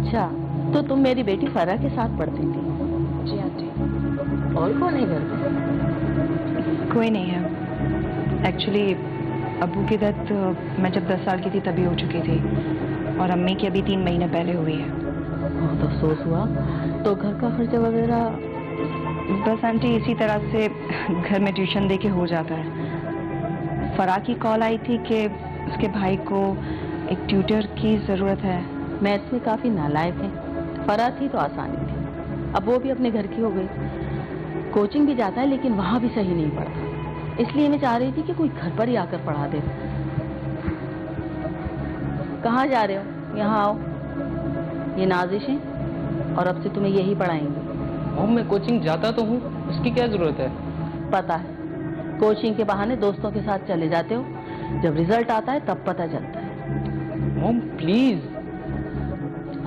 अच्छा, तो तुम मेरी बेटी फरा के साथ पढ़ती थी? जी आंटी। और कौन है घर में? कोई नहीं है। एक्चुअली अबू की डेथ मैं जब 10 साल की थी तभी हो चुकी थी और अम्मी की अभी 3 महीने पहले हुई है। बहुत अफसोस हुआ। तो घर का खर्चा वगैरह? बस आंटी इसी तरह से घर में ट्यूशन दे के हो जाता है। फराह की कॉल आई थी कि उसके भाई को एक ट्यूटर की ज़रूरत है। मैथ्स में काफी नालायक है। फरा थी तो आसानी थी, अब वो भी अपने घर की हो गई। कोचिंग भी जाता है लेकिन वहां भी सही नहीं पढ़ता, इसलिए मैं चाह रही थी कि कोई घर पर ही आकर पढ़ा दे। कहाँ जा रहे हो? यहाँ आओ। ये नाजिश है और अब से तुम्हें यही पढ़ाएंगे। मॉम मैं कोचिंग जाता तो हूँ, उसकी क्या जरूरत है? पता है, कोचिंग के बहाने दोस्तों के साथ चले जाते हो, जब रिजल्ट आता है तब पता चलता है। Mom please.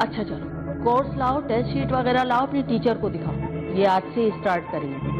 अच्छा चलो, कोर्स लाओ, टेस्ट शीट वगैरह लाओ, अपने टीचर को दिखाओ। ये आज से स्टार्ट करेंगे।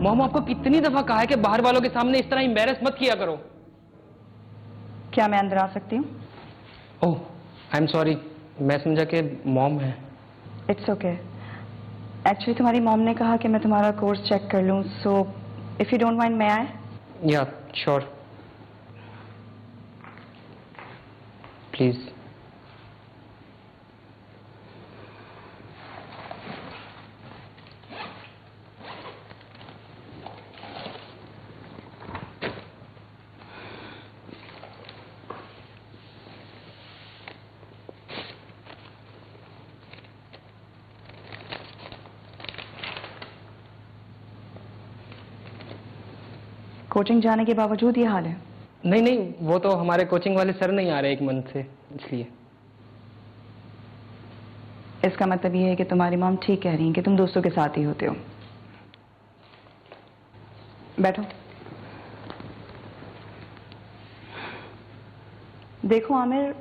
मॉम आपको कितनी दफा कहा है कि बाहर वालों के सामने इस तरह एम्बैरेस मत किया करो। क्या मैं अंदर आ सकती हूँ? ओह आई एम सॉरी, मैं समझा कि मॉम है। It's okay. एक्चुअली तुम्हारी मॉम ने कहा कि मैं तुम्हारा कोर्स चेक कर लूँ, so if you don't mind मैं आए? या श्योर, प्लीज। कोचिंग जाने के बावजूद ये हाल है? नहीं नहीं, वो तो हमारे कोचिंग वाले सर नहीं आ रहे 1 मंथ से, इसलिए। इसका मतलब ये है कि तुम्हारी मॉम ठीक कह रही है कि तुम दोस्तों के साथ ही होते हो। बैठो। देखो आमिर,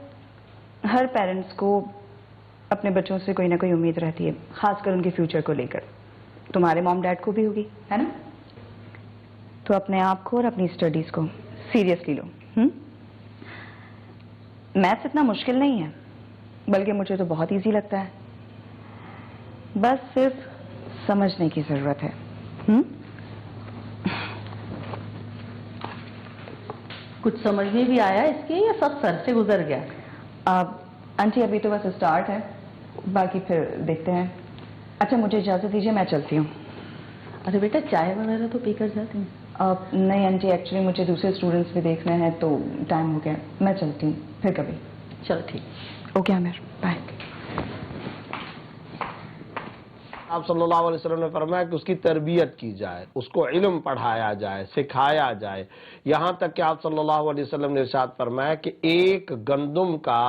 हर पेरेंट्स को अपने बच्चों से कोई ना कोई उम्मीद रहती है, खासकर उनके फ्यूचर को लेकर। तुम्हारे मॉम डैड को भी होगी, है ना? तो अपने आप को और अपनी स्टडीज को सीरियसली लो। मैथ्स इतना मुश्किल नहीं है, बल्कि मुझे तो बहुत इजी लगता है। बस सिर्फ समझने की जरूरत है। कुछ समझ में भी आया इसके या सब सर से गुजर गया? आंटी अभी तो बस स्टार्ट है, बाकी फिर देखते हैं। अच्छा मुझे इजाजत दीजिए, मैं चलती हूँ। अरे बेटा, चाय वगैरह तो पीकर जाती हूँ। नहीं आंटी, एक्चुअली मुझे दूसरे स्टूडेंट्स भी देखना है तो टाइम हो गया, मैं चलती हूँ, फिर कभी। चलो ठीक। Okay Aamir, bye. आप सल्लल्लाहु अलैहि वसल्लम ने फरमाया कि उसकी तरबियत की जाए, उसको इल्म पढ़ाया जाए, सिखाया जाए। यहाँ तक कि आप सल्लल्लाहु अलैहि वसल्लम ने इरशाद फरमाया कि 1 गंदुम का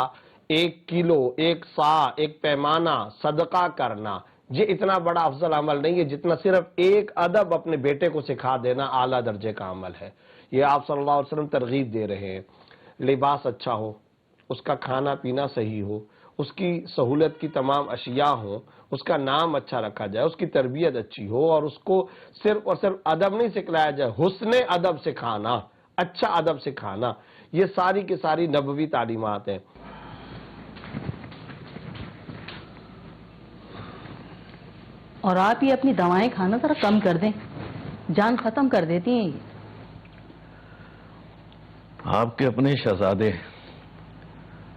1 किलो, 1 सा, 1 पैमाना सदका करना, ये इतना बड़ा अफजल अमल नहीं है जितना सिर्फ 1 अदब अपने बेटे को सिखा देना आला दर्जे का अमल है। ये आप सल्लल्लाहु अलैहि वसल्लम तरगीब दे रहे हैं। लिबास अच्छा हो, उसका खाना पीना सही हो, उसकी सहूलत की तमाम अशिया हो, उसका नाम अच्छा रखा जाए, उसकी तरबियत अच्छी हो और उसको सिर्फ और सिर्फ अदब नहीं सिखलाया जाए, हुस्ने अदब सिखाना, अच्छा अदब सिखाना, ये सारी की सारी नबवी तालीमात हैं। और आप ये अपनी दवाएं खाना जरा कम कर दें, जान खत्म कर देती हैं ये। आपके अपने शहजादे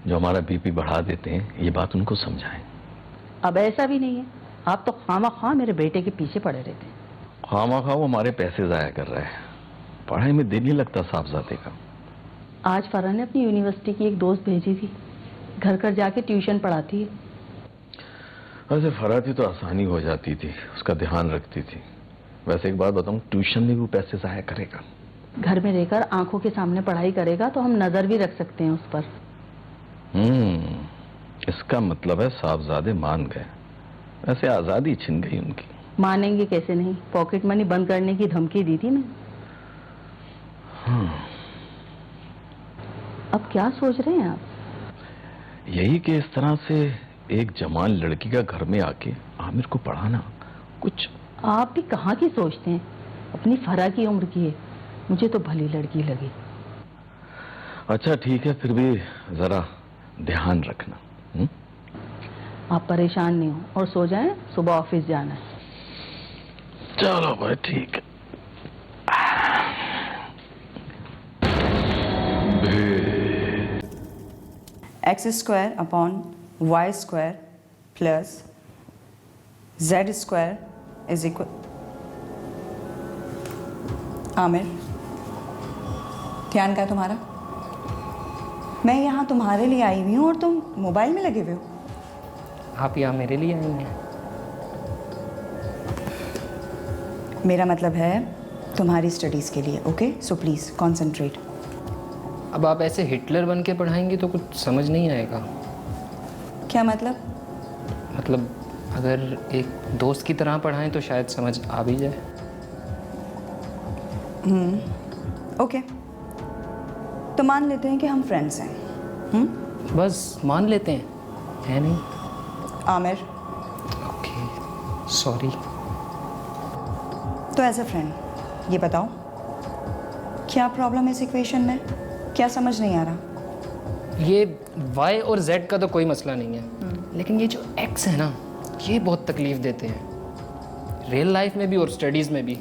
जो हमारा बीपी बढ़ा देते हैं, ये बात उनको समझाएं। अब ऐसा भी नहीं है, आप तो खामा मेरे बेटे के पीछे पड़े रहते हैं। खामा वो हमारे पैसे जाया कर रहा है, पढ़ाई में दिल नहीं लगता साहबजादे का। आज फरह ने अपनी यूनिवर्सिटी की एक दोस्त भेजी थी, घर घर जाके ट्यूशन पढ़ाती है। वैसे फरा थी तो आसानी हो जाती थी, उसका ध्यान रखती थी। वैसे एक बात बताऊं, ट्यूशन में भी पैसे जाया करेगा। घर में रहकर आंखों के सामने पढ़ाई करेगा तो हम नजर भी रख सकते हैं उस पर। इसका मतलब है साहबजादे मान गए। ऐसे आजादी छिन गई उनकी। मानेंगे कैसे नहीं, पॉकेट मनी बंद करने की धमकी दी थी मैं। अब क्या सोच रहे हैं आप? यही कि इस तरह से एक जवान लड़की का घर में आके आमिर को पढ़ाना कुछ। आप भी कहाँ की सोचते हैं, अपनी फरा की उम्र की है। मुझे तो भली लड़की लगी। अच्छा ठीक है, फिर भी जरा ध्यान रखना। आप परेशान नहीं हो और सो जाएं, सुबह ऑफिस जाना है। चलो भाई ठीक है। X square upon y square plus z square is equal. Aamir, ध्यान का तुम्हारा? मैं यहाँ तुम्हारे लिए आई हुई हूँ और तुम मोबाइल में लगे हुए हो। आप यहाँ मेरे लिए आई हैं? मेरा मतलब है तुम्हारी स्टडीज़ के लिए। Okay, so please concentrate. अब आप ऐसे हिटलर बन के पढ़ाएंगी तो कुछ समझ नहीं आएगा। क्या मतलब? मतलब अगर एक दोस्त की तरह पढ़ाएं तो शायद समझ आ भी जाए। ओके, तो मान लेते हैं कि हम फ्रेंड्स हैं। बस मान लेते हैं, है नहीं? Aamir, okay, sorry. तो एज ए फ्रेंड ये बताओ, क्या प्रॉब्लम है इस इक्वेशन में? क्या समझ नहीं आ रहा? ये y और z का तो कोई मसला नहीं है, लेकिन ये जो x है ना, ये बहुत तकलीफ देते हैं, रियल लाइफ में भी और स्टडीज़ में भी।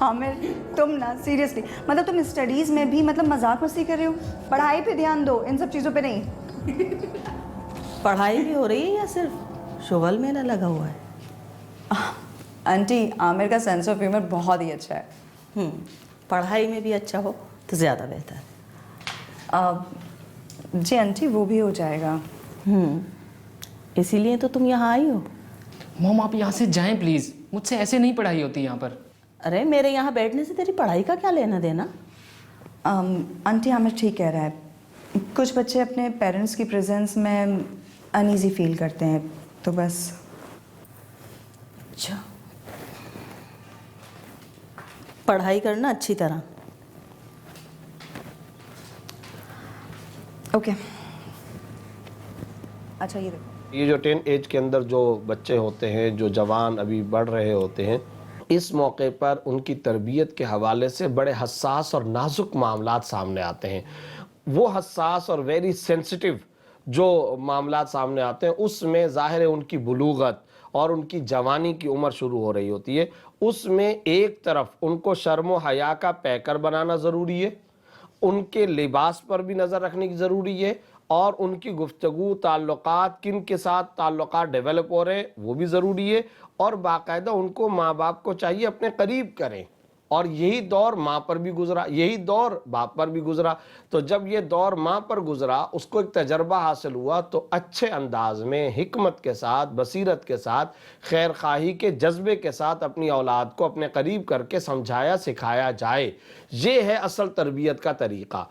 आमिर, तुम ना सीरियसली, मतलब तुम स्टडीज़ में भी मतलब मजाक मस्ती कर रहे हो? पढ़ाई पे ध्यान दो, इन सब चीज़ों पे नहीं। पढ़ाई भी हो रही है या सिर्फ शुगल में ना लगा हुआ है? आंटी, आमिर का सेंस ऑफ ह्यूमर बहुत ही अच्छा है। पढ़ाई में भी अच्छा हो तो ज़्यादा बेहतर है। जी आंटी, वो भी हो जाएगा। इसीलिए तो तुम यहाँ आई हो। मॉम आप यहाँ से जाएं प्लीज़, मुझसे ऐसे नहीं पढ़ाई होती यहाँ पर। अरे मेरे यहाँ बैठने से तेरी पढ़ाई का क्या लेना देना? आंटी, आमिर ठीक कह रहा है। कुछ बच्चे अपने पेरेंट्स की प्रेजेंस में अनईजी फील करते हैं, तो बस। अच्छा, पढ़ाई करना अच्छी तरह। ओके। अच्छा ये देखो, ये जो 10 एज के अंदर जो बच्चे होते हैं, जो जवान अभी बढ़ रहे होते हैं, इस मौके पर उनकी तरबियत के हवाले से बड़े हसास और नाजुक मामलात सामने आते हैं। वो हसास और वेरी सेंसिटिव जो मामलात सामने आते हैं, उसमें ज़ाहिर है उनकी बुलूगत और उनकी जवानी की उम्र शुरू हो रही होती है। उसमें एक तरफ उनको शर्म हया का पैकर बनाना ज़रूरी है, उनके लिबास पर भी नज़र रखने की ज़रूरी है, और उनकी गुफ्तगू ताल्लुकात किन के साथ ताल्लुकात डेवलप हो रहे हैं वो भी ज़रूरी है, और बाकायदा उनको माँ बाप को चाहिए अपने करीब करें। और यही दौर माँ पर भी गुजरा, यही दौर बाप पर भी गुजरा। तो जब ये दौर माँ पर गुजरा, उसको एक तजर्बा हासिल हुआ, तो अच्छे अंदाज में हिकमत के साथ, बसीरत के साथ, खैर खाही के जज्बे के साथ अपनी औलाद को अपने करीब करके समझाया सिखाया जाए। ये है असल तरबियत का तरीक़ा।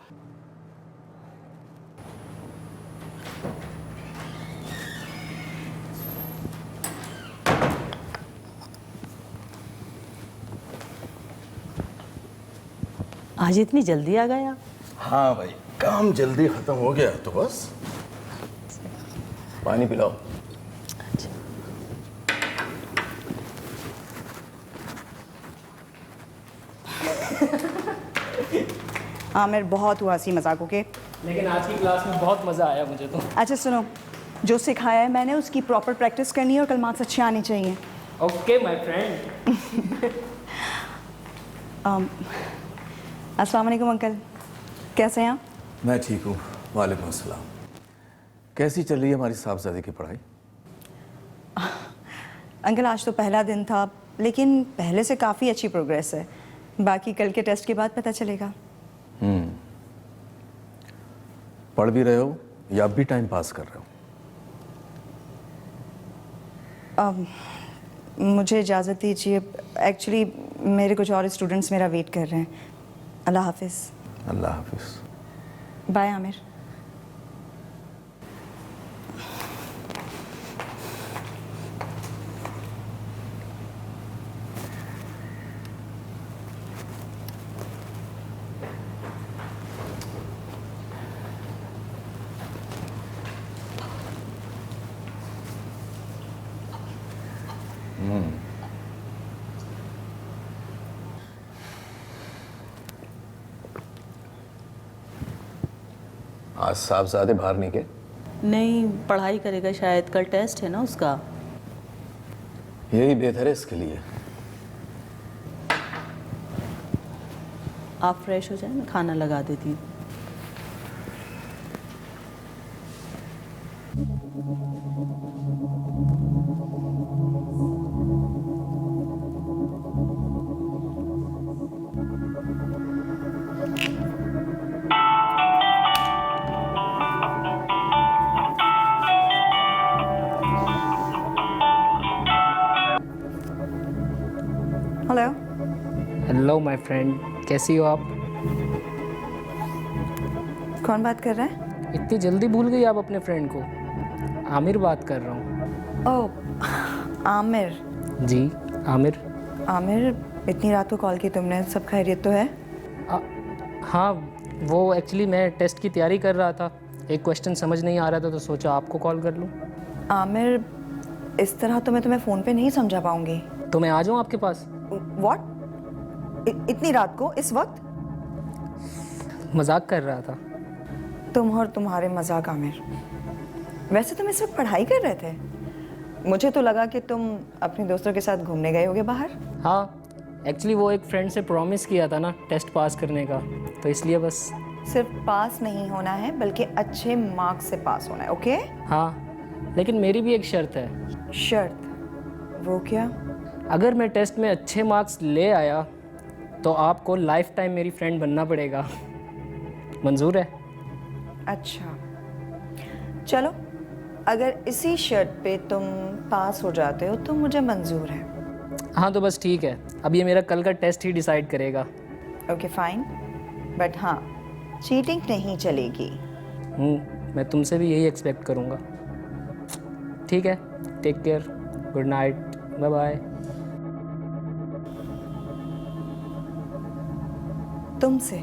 आज इतनी जल्दी आ गए आप? हाँ भाई, काम जल्दी खत्म हो गया तो बस। पानी पिलाओ। आमिर, बहुत हुआ हंसी मजाकों के। लेकिन आज की क्लास में बहुत मज़ा आया मुझे तो। अच्छा सुनो, जो सिखाया है मैंने उसकी प्रॉपर प्रैक्टिस करनी है और कल मार्क्स अच्छे आने चाहिए। Okay my friend. अस्सलाम वालेकुम अंकल, कैसे हैं आप? मैं ठीक हूँ, वालेकुम अस्सलाम। कैसी चल रही है हमारी साहबजादी की पढ़ाई? अंकल आज तो पहला दिन था, लेकिन पहले से काफ़ी अच्छी प्रोग्रेस है। बाकी कल के टेस्ट के बाद पता चलेगा। पढ़ भी रहे हो या अब भी टाइम पास कर रहे हो? मुझे इजाज़त दीजिए, एक्चुअली मेरे कुछ और स्टूडेंट्स मेरा वेट कर रहे हैं। अल्लाह हाफिज़। अल्लाह हाफिज़। बाय आमिर। आज साहबजादे बाहर नहीं गए? नहीं, पढ़ाई करेगा शायद, कल टेस्ट है ना उसका। यही बेहतर है इसके लिए। आप फ्रेश हो जाए, मैं खाना लगा देती हूँ। हेलो। हेलो माय फ्रेंड, कैसी हो आप? कौन बात कर रहा है? इतनी जल्दी भूल गई आप अपने फ्रेंड को? आमिर बात कर रहा हूँ। ओह, आमिर। जी आमिर। आमिर, इतनी रात को कॉल की तुमने, सब खैरियत तो है? हाँ, वो एक्चुअली मैं टेस्ट की तैयारी कर रहा था, एक क्वेश्चन समझ नहीं आ रहा था तो सोचा आपको कॉल कर लूँ। आमिर, इस तरह तो मैं तुम्हें फ़ोन पे नहीं समझा पाऊंगी। तो मैं आ जाऊँ आपके पास? व्हाट? इतनी रात को, इस वक्त? मजाक कर रहा था। तुम और तुम्हारे मजाक आमिर। वैसे तुम इस वक्त पढ़ाई कर रहे थे? मुझे तो लगा कि तुम अपने दोस्तों के साथ घूमने गए होगे बाहर। हाँ, एक्चुअली वो एक फ्रेंड से प्रॉमिस किया था ना टेस्ट पास करने का, तो इसलिए बस। सिर्फ पास नहीं होना है बल्कि अच्छे मार्क्स से पास होना है, ओके? हाँ, लेकिन मेरी भी एक शर्त है। शर्त? वो क्या? अगर मैं टेस्ट में अच्छे मार्क्स ले आया तो आपको लाइफ टाइम मेरी फ्रेंड बनना पड़ेगा। मंजूर है? अच्छा, चलो, अगर इसी शर्त पे तुम पास हो जाते हो तो मुझे मंजूर है। हाँ तो बस ठीक है, अब ये मेरा कल का टेस्ट ही डिसाइड करेगा। ओके फाइन, बट हाँ, चीटिंग नहीं चलेगी। मैं तुमसे भी यही एक्सपेक्ट करूँगा। ठीक है, take care, good night, bye bye. तुमसे?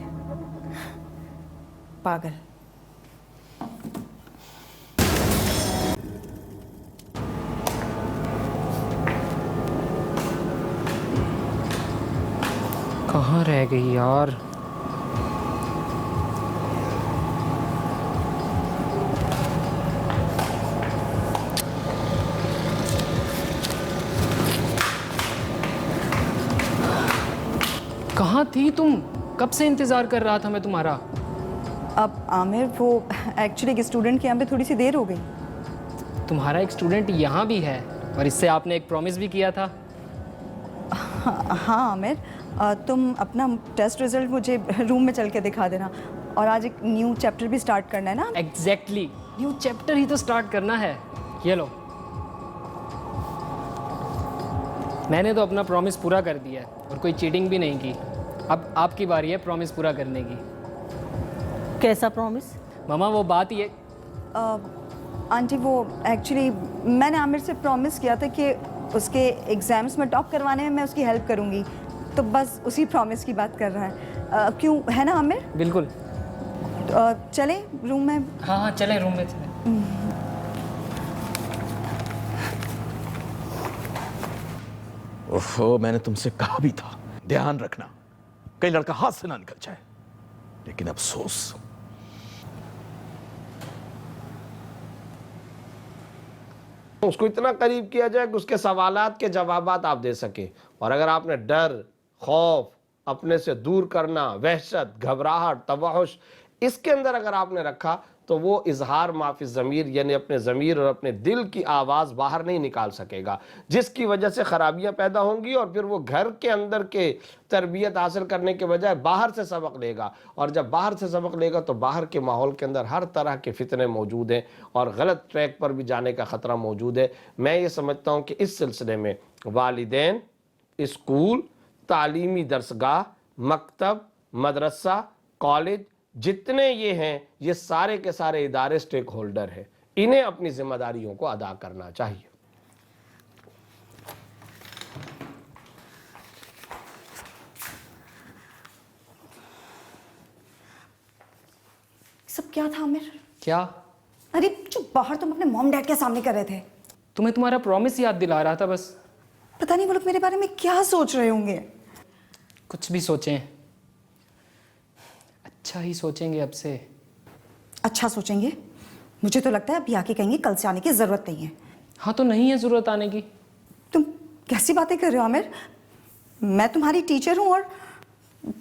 पागल। कहाँ रह गई यार? कहाँ थी तुम? कब से इंतज़ार कर रहा था मैं तुम्हारा। अब आमिर, वो एक्चुअली एक स्टूडेंट के यहाँ पे थोड़ी सी देर हो गई। तुम्हारा एक स्टूडेंट यहाँ भी है और इससे आपने एक प्रॉमिस भी किया था। हाँ आमिर, तुम अपना टेस्ट रिजल्ट मुझे रूम में चल के दिखा देना, और आज एक न्यू चैप्टर भी स्टार्ट करना है ना। एग्जैक्टली, न्यू चैप्टर ही तो स्टार्ट करना है। ये लो, मैंने तो अपना प्रॉमिस पूरा कर दिया है और कोई चीटिंग भी नहीं की। अब आपकी बारी है प्रॉमिस पूरा करने की। कैसा प्रॉमिस? मामा वो बात ये। आंटी, वो एक्चुअली मैंने आमिर से प्रॉमिस किया था कि उसके एग्ज़ाम्स में टॉप करवाने में मैं उसकी हेल्प करूँगी, तो बस उसी प्रॉमिस की बात कर रहा है। क्यों, है ना आमिर? बिल्कुल। चले रूम में? हाँ चले रूम में चले। ओफो, मैंने तुमसे कहा भी था ध्यान रखना कहीं लड़का हाथ से ना निकल जाए, लेकिन अफसोस। उसको इतना करीब किया जाए कि उसके सवालात के जवाबात आप दे सके। और अगर आपने डर, खौफ, अपने से दूर करना, वहशत, घबराहट, तवहुश इसके अंदर अगर आपने रखा तो वो इजहार माफी ज़मीर यानी अपने ज़मीर और अपने दिल की आवाज़ बाहर नहीं निकाल सकेगा, जिसकी वजह से ख़राबियाँ पैदा होंगी और फिर वो घर के अंदर के तरबियत हासिल करने के बजाय बाहर से सबक लेगा। और जब बाहर से सबक लेगा तो बाहर के माहौल के अंदर हर तरह के फितने मौजूद हैं और गलत ट्रैक पर भी जाने का ख़तरा मौजूद है। मैं ये समझता हूँ कि इस सिलसिले में वालिदैन, स्कूल, तालीमी दरसगाह, मकतब, मदरसा, कॉलेज जितने ये हैं, ये सारे के सारे इदारे स्टेक होल्डर हैं, इन्हें अपनी जिम्मेदारियों को अदा करना चाहिए। सब क्या था आमिर? क्या? अरे जो बाहर तुम अपने मॉम डैड के सामने कर रहे थे। तुम्हें तुम्हारा प्रॉमिस याद दिला रहा था बस। पता नहीं वो लोग मेरे बारे में क्या सोच रहे होंगे। कुछ भी सोचें, अच्छा ही सोचेंगे अब से। अच्छा सोचेंगे? मुझे तो लगता है अभी आके कहेंगे कल से आने की जरूरत नहीं है। हाँ तो नहीं है ज़रूरत आने की। तुम कैसी बातें कर रहे हो आमिर? मैं तुम्हारी टीचर हूँ और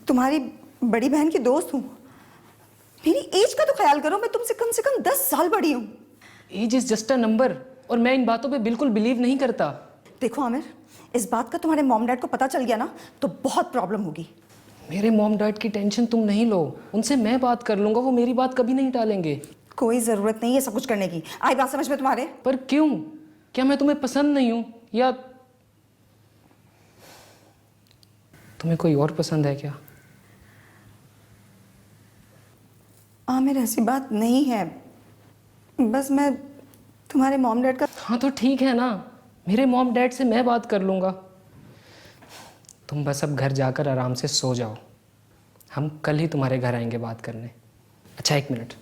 तुम्हारी बड़ी बहन की दोस्त हूँ। मेरी एज का तो ख्याल करो, मैं तुमसे कम से कम 10 साल बड़ी हूँ। Age is just a number, और मैं इन बातों पे बिल्कुल बिलीव नहीं करता। देखो आमिर, इस बात का तुम्हारे मॉम डैड को पता चल गया ना तो बहुत प्रॉब्लम होगी। मेरे मॉम डैड की टेंशन तुम नहीं लो, उनसे मैं बात कर लूंगा, वो मेरी बात कभी नहीं टालेंगे। कोई जरूरत नहीं है सब कुछ करने की। आई बात समझ में तुम्हारे? पर क्यों? क्या मैं तुम्हें पसंद नहीं हूं, या तुम्हें कोई और पसंद है क्या? आमिर ऐसी बात नहीं है, बस मैं तुम्हारे मॉम डैड का। हाँ तो ठीक है ना, मेरे मॉम डैड से मैं बात कर लूंगा। तुम बस अब घर जाकर आराम से सो जाओ, हम कल ही तुम्हारे घर आएंगे बात करने। अच्छा 1 मिनट,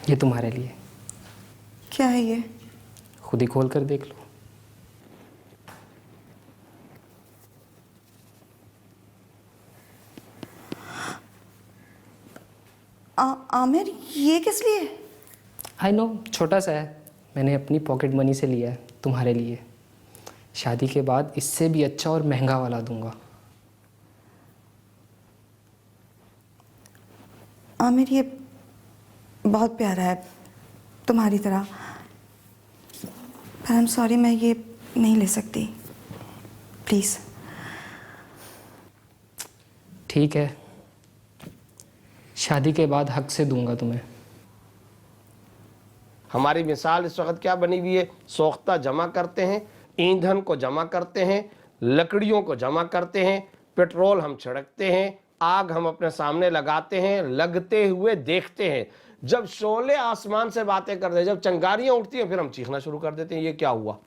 ये तुम्हारे लिए। क्या है ये? खुद ही खोल कर देख लो। आमिर ये किस लिए? आई नो, छोटा सा है, मैंने अपनी पॉकेट मनी से लिया है तुम्हारे लिए। शादी के बाद इससे भी अच्छा और महंगा वाला दूंगा। आमिर ये बहुत प्यारा है तुम्हारी तरह, पर आई एम सॉरी मैं ये नहीं ले सकती, प्लीज़। ठीक है, शादी के बाद हक से दूंगा तुम्हें। हमारी मिसाल इस वक्त क्या बनी हुई है? सोख्ता जमा करते हैं, ईंधन को जमा करते हैं, लकड़ियों को जमा करते हैं, पेट्रोल हम छिड़कते हैं, आग हम अपने सामने लगाते हैं, लगते हुए देखते हैं। जब शोले आसमान से बातें करते हैं, जब चंगारियां उठती हैं, फिर हम चीखना शुरू कर देते हैं, ये क्या हुआ?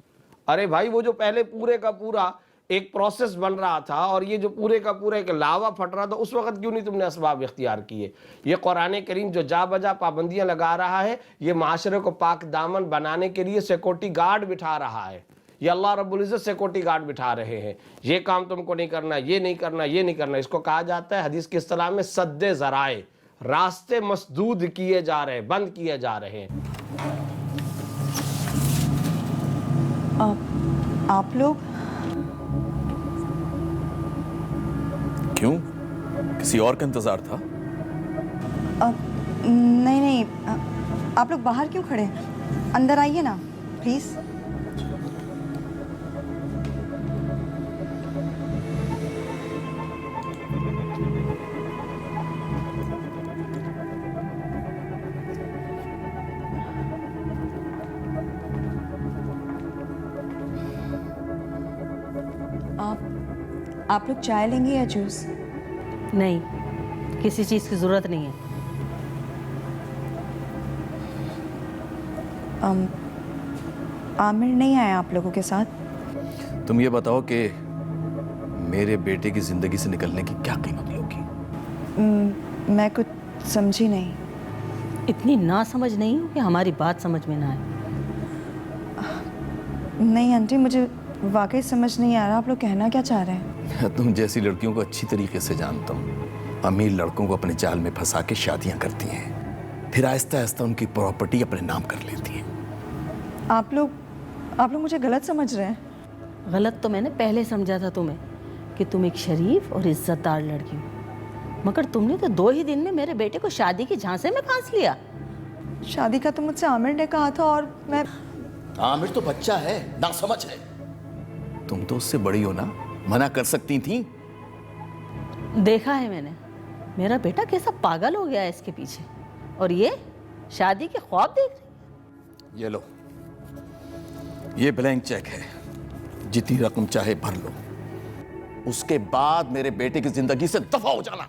अरे भाई, वो जो पहले पूरे का पूरा एक प्रोसेस बन रहा था और ये जो पूरे का पूरा एक लावा फट रहा था, उस वक्त क्यों नहीं तुमने असबाब इख्तियार किए? ये कुरान करीम जो जा बजा पाबंदियां लगा रहा है, ये माशरे को पाक दामन बनाने के लिए सिक्योरिटी गार्ड बिठा रहा है। ये अल्लाह रब्बुल इज़्ज़त सिक्योरिटी गार्ड बिठा रहे हैं। ये काम तुमको नहीं करना, ये नहीं करना, ये नहीं करना। इसको कहा जाता है हदीस की इस्तिलाह में सद्दे ज़राए। रास्ते मसदूद किए जा रहे हैं, बंद किए जा रहे हैं। आप लोग क्यों? किसी और का इंतजार था? नहीं नहीं, आप लोग बाहर क्यों खड़े हैं? अंदर आइए ना प्लीज़। आप लोग चाय लेंगे या जूस? नहीं, किसी चीज़ की ज़रूरत नहीं है। आमिर नहीं आया आप लोगों के साथ? तुम ये बताओ कि मेरे बेटे की जिंदगी से निकलने की क्या कीमत लोगी? मैं कुछ समझी नहीं। इतनी ना समझ नहीं हो कि हमारी बात समझ में ना आए। नहीं आंटी, मुझे वाकई समझ नहीं आ रहा आप लोग कहना क्या चाह रहे हैं। तुम जैसी लड़कियों को अच्छी तरीके से जानता हूँ। अमीर लड़कों को अपने जाल में फंसा के शादियाँ करती हैं, फिर आहिस्ता आहिस्ता उनकी प्रॉपर्टी अपने नाम कर लेती हैं। आप लोग मुझे गलत समझ रहे हैं। गलत तो मैंने पहले समझा था तुम्हें कि तुम एक शरीफ और इज्जतदार लड़की हो, मगर तुमने तो 2 ही दिन में मेरे बेटे को शादी के झांसे में फांस लिया। शादी का तो मुझसे आमिर ने कहा था और मैं। आमिर तो बच्चा है, ना समझ है। तुम तो उससे बड़ी हो ना, मना कर सकती थी। देखा है मैंने, मेरा बेटा कैसा पागल हो गया है इसके पीछे, और ये शादी के ख्वाब देख रही। ये लो, ये ब्लैंक चेक है, जितनी रकम चाहे भर लो, उसके बाद मेरे बेटे की जिंदगी से दफा हो जाना।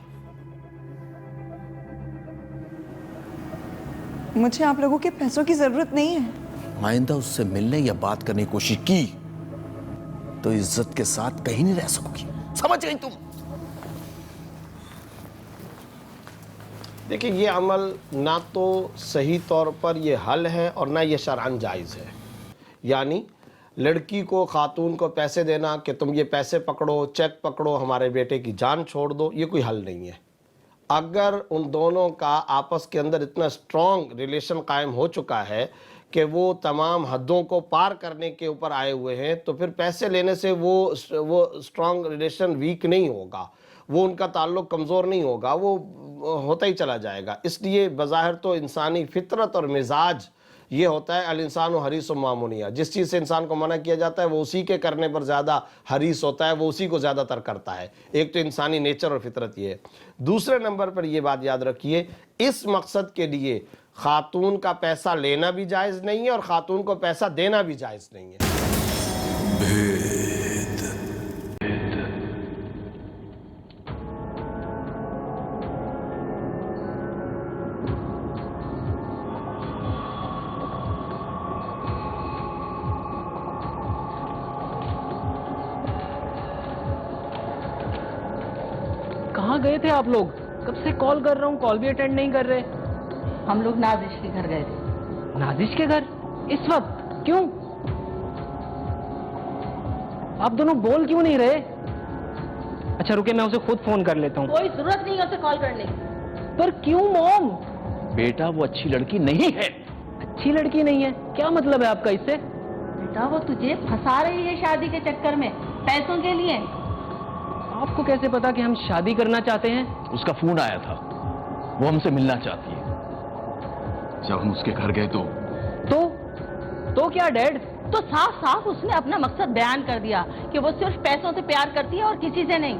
मुझे आप लोगों के पैसों की जरूरत नहीं है। आइंदा उससे मिलने या बात करने की कोशिश की तो इज्जत के साथ कहीं नहीं रह सकोगी, समझ गई तुम? देखिए, ये अमल ना तो सही तौर पर ये हल है और ना ये शरअन जायज़ है। यानी लड़की को, खातून को पैसे देना कि तुम ये पैसे पकड़ो, चेक पकड़ो, हमारे बेटे की जान छोड़ दो, ये कोई हल नहीं है। अगर उन दोनों का आपस के अंदर इतना स्ट्रॉन्ग रिलेशन कायम हो चुका है कि वो तमाम हदों को पार करने के ऊपर आए हुए हैं, तो फिर पैसे लेने से वो स्ट्रॉन्ग रिलेशन वीक नहीं होगा, वो उनका ताल्लुक कमज़ोर नहीं होगा, वो होता ही चला जाएगा। इसलिए बज़ाहिर तो इंसानी फितरत और मिजाज ये होता है, अल इंसान हरीस मामूनिया, जिस चीज़ से इंसान को मना किया जाता है वो उसी के करने पर ज़्यादा हरीस होता है, वो उसी को ज़्यादातर करता है। एक तो इंसानी नेचर और फितरत ये है। दूसरे नंबर पर ये बात याद रखिए, इस मकसद के लिए खातून का पैसा लेना भी जायज़ नहीं है और ख़ातून को पैसा देना भी जायज़ नहीं है। कहाँ गए थे आप लोग? कब से कॉल कर रहा हूँ, कॉल भी अटेंड नहीं कर रहे। हम लोग नाजिश के घर गए थे। नाजिश के घर? इस वक्त? क्यों? आप दोनों बोल क्यों नहीं रहे? अच्छा रुके, मैं उसे खुद फोन कर लेता हूँ। कोई जरूरत नहीं है उसे कॉल करने की। पर क्यों मॉम? बेटा वो अच्छी लड़की नहीं है। अच्छी लड़की नहीं है? क्या मतलब है आपका इससे? बेटा वो तुझे फंसा रही है शादी के चक्कर में, पैसों के लिए। आपको कैसे पता कि हम शादी करना चाहते हैं? उसका फोन आया था, वो हमसे मिलना चाहती है। जब हम उसके घर गए तो क्या डैड? तो साफ साफ उसने अपना मकसद बयान कर दिया कि वो सिर्फ पैसों से प्यार करती है और किसी से नहीं।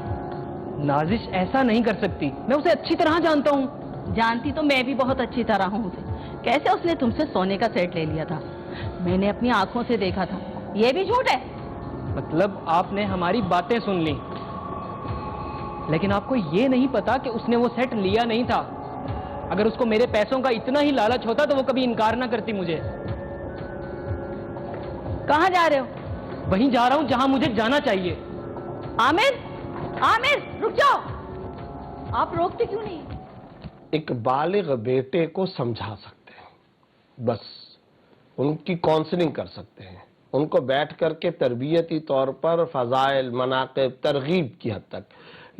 नाजिश ऐसा नहीं कर सकती, मैं उसे अच्छी तरह जानता हूँ। जानती तो मैं भी बहुत अच्छी तरह हूँ उसे। कैसे उसने तुमसे सोने का सेट ले लिया था, मैंने अपनी आंखों से देखा था। ये भी झूठ है? मतलब आपने हमारी बातें सुन ली, लेकिन आपको ये नहीं पता कि उसने वो सेट लिया नहीं था। अगर उसको मेरे पैसों का इतना ही लालच होता तो वो कभी इनकार ना करती मुझे। कहाँ जा रहे हो? वहीं जा रहा हूं जहां मुझे जाना चाहिए। आमिर, आमिर रुक जाओ। आप रोकते क्यों नहीं? एक बालिग बेटे को समझा सकते हैं, बस उनकी काउंसलिंग कर सकते हैं, उनको बैठ करके तरबियती तौर पर फ़ज़ाइल, मनाक़िब, तरगीब की हद तक।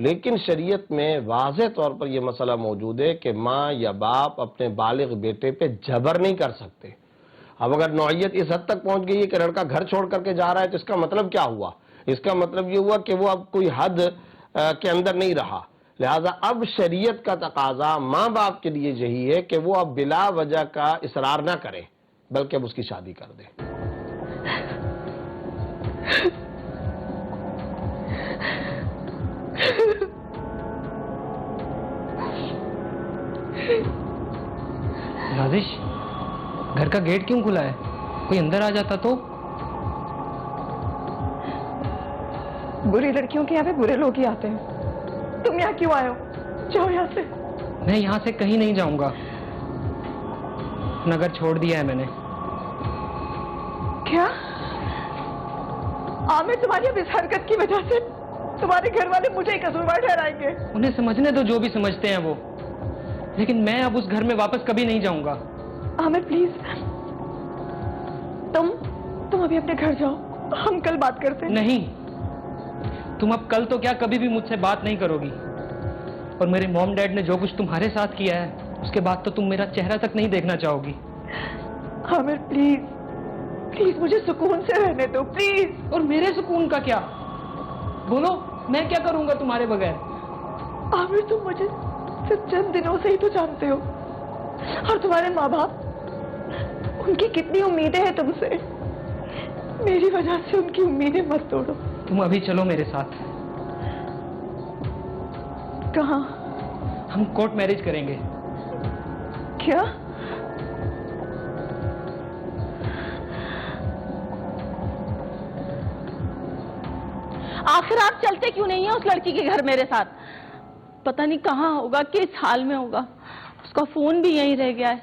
लेकिन शरीयत में वाज़ेह तौर पर यह मसला मौजूद है कि माँ या बाप अपने बालिग बेटे पे जबर नहीं कर सकते। अब अगर नौइयत इस हद तक पहुंच गई है कि लड़का घर छोड़ करके जा रहा है, तो इसका मतलब क्या हुआ? इसका मतलब ये हुआ कि वो अब कोई हद के अंदर नहीं रहा। लिहाजा अब शरीयत का तकाजा माँ बाप के लिए यही है कि वो अब बिला वजह का इसरार ना करे, बल्कि अब उसकी शादी कर दे। नाजिश, घर का गेट क्यों खुला है? कोई अंदर आ जाता तो? बुरी लड़कियों के यहाँ पे बुरे लोग ही आते हैं। तुम यहाँ क्यों आए हो? जाओ यहाँ से। मैं यहाँ से कहीं नहीं जाऊंगा, नगर छोड़ दिया है मैंने। क्या? आमिर, तुम्हारी अब इस हरकत की वजह से तुम्हारे घर वाले मुझे कसूरवार ठहराएंगे। उन्हें समझने दो जो भी समझते हैं वो, लेकिन मैं अब उस घर में वापस कभी नहीं जाऊंगा। आमिर प्लीज, तुम अभी अपने घर जाओ, हम कल बात करते हैं। नहीं, तुम अब कल तो क्या कभी भी मुझसे बात नहीं करोगी। और मेरे मॉम डैड ने जो कुछ तुम्हारे साथ किया है, उसके बाद तो तुम मेरा चेहरा तक नहीं देखना चाहोगी। आमिर प्लीज, प्लीज मुझे सुकून से रहने दो प्लीज। और मेरे सुकून का क्या? बोलो, मैं क्या करूंगा तुम्हारे बगैर? आमिर, तुम मुझे सिर्फ चंद दिनों से ही तो जानते हो, और तुम्हारे माँ बाप, उनकी कितनी उम्मीदें हैं तुमसे। मेरी वजह से उनकी उम्मीदें मत तोड़ो। तुम अभी चलो मेरे साथ। कहाँ? हम कोर्ट मैरिज करेंगे। क्या? आखिर आप चलते क्यों नहीं है उस लड़की के घर मेरे साथ? पता नहीं कहाँ होगा, किस हाल में होगा। उसका फोन भी यहीं रह गया है।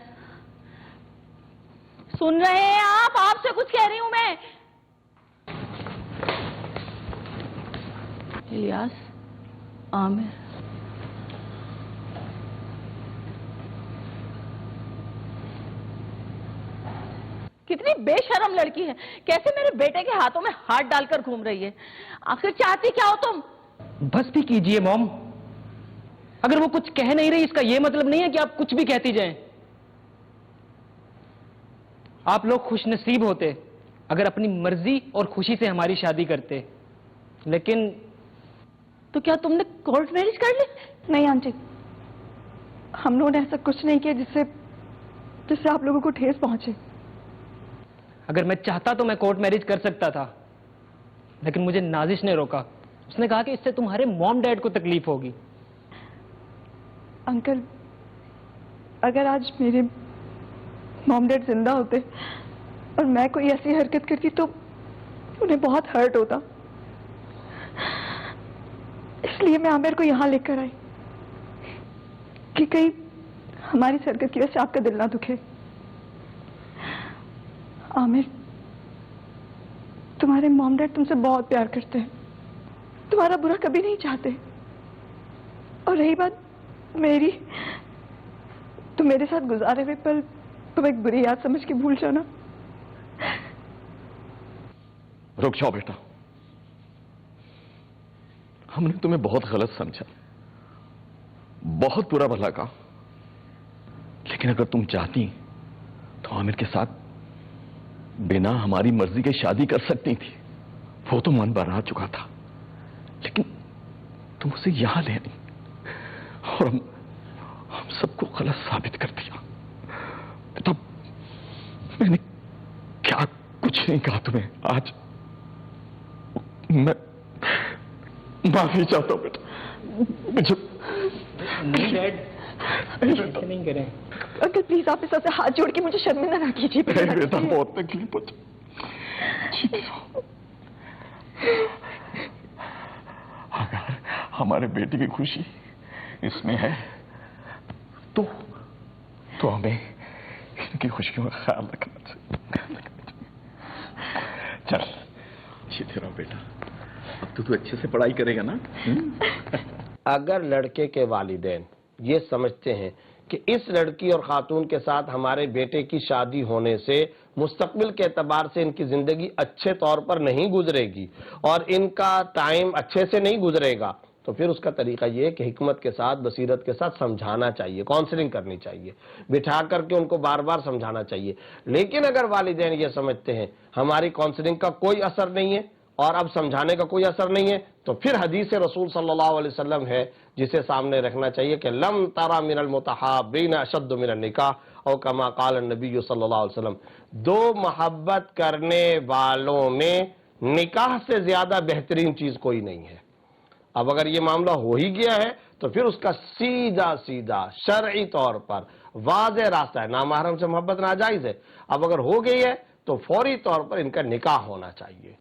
सुन रहे हैं आप? आपसे कुछ कह रही हूं मैं। इलियास, आमिर, कितनी बेशर्म लड़की है, कैसे मेरे बेटे के हाथों में हाथ डालकर घूम रही है। आखिर चाहती क्या हो तुम? बस भी कीजिए मॉम। अगर वो कुछ कह नहीं रही इसका यह मतलब नहीं है कि आप कुछ भी कहती जाएं। आप लोग खुशनसीब होते अगर अपनी मर्जी और खुशी से हमारी शादी करते, लेकिन तो क्या तुमने कोर्ट मैरिज कर ली? नहीं आंटी, हम लोगों ने ऐसा कुछ नहीं किया जिससे जिससे आप लोगों को ठेस पहुंचे। अगर मैं चाहता तो मैं कोर्ट मैरिज कर सकता था, लेकिन मुझे नाजिश ने रोका। उसने कहा कि इससे तुम्हारे मॉम डैड को तकलीफ होगी। अंकल, अगर आज मेरे मॉम डैड जिंदा होते और मैं कोई ऐसी हरकत करती तो उन्हें बहुत हर्ट होता। इसलिए मैं आमिर को यहां लेकर आई कि कहीं हमारी हरकत की वजह से आपका दिल ना दुखे। आमिर, तुम्हारे मॉम डैड तुमसे बहुत प्यार करते हैं, तुम्हारा बुरा कभी नहीं चाहते। और रही बात मेरी, तुम मेरे साथ गुजारे हुए पल तुम एक बुरी याद समझ के भूल जाना। रुक जाओ बेटा, हमने तुम्हें बहुत गलत समझा, बहुत बुरा भला कहा, लेकिन अगर तुम चाहती तो आमिर के साथ बिना हमारी मर्जी के शादी कर सकती थी। वो तो मन बना चुका था, लेकिन तुम उसे यहां ले आई और हम सबको गलत साबित कर दिया। बेटा, मैंने क्या कुछ नहीं कहा तुम्हें। आज मैं माफी चाहता हूं बेटा। मुझे नहीं डैड, ऐसे नहीं करें। अंकल प्लीज आप इस तरह से हाथ जोड़ के मुझे शर्मिंदा ना कीजिए। बेटा, बहुत तकलीफ हो। अगर हमारे बेटे की खुशी इसमें है तो हमें इनकी खुशियों का ख्याल रखना चाहिए। चल सीधे रहो बेटा, अब तो तू अच्छे से पढ़ाई करेगा ना? अगर लड़के के वालिदैन ये समझते हैं कि इस लड़की और खातून के साथ हमारे बेटे की शादी होने से मुस्तकबिल के एतबार से इनकी जिंदगी अच्छे तौर पर नहीं गुजरेगी और इनका टाइम अच्छे से नहीं गुजरेगा, तो फिर उसका तरीका ये है कि हिकमत के साथ, बसीरत के साथ समझाना चाहिए, काउंसलिंग करनी चाहिए, बिठा करके उनको बार बार समझाना चाहिए। लेकिन अगर वालिदैन ये समझते हैं हमारी काउंसलिंग का कोई असर नहीं है और अब समझाने का कोई असर नहीं है, तो फिर हदीस रसूल सल्लल्लाहु अलैहि वसल्लम है जिसे सामने रखना चाहिए कि लम तरा मिनल मुतहाब्बीन अशद्दु मिनन निकाह और कमा काल नबी सल्लल्लाहु अलैहि वसल्लम। दो मोहब्बत करने वालों में निकाह से ज्यादा बेहतरीन चीज कोई नहीं है। अब अगर ये मामला हो ही गया है तो फिर उसका सीधा सीधा शरई तौर पर वाज़ेह रास्ता है, नामहरम से मोहब्बत नाजायज है। अब अगर हो गई है तो फौरी तौर पर इनका निकाह होना चाहिए।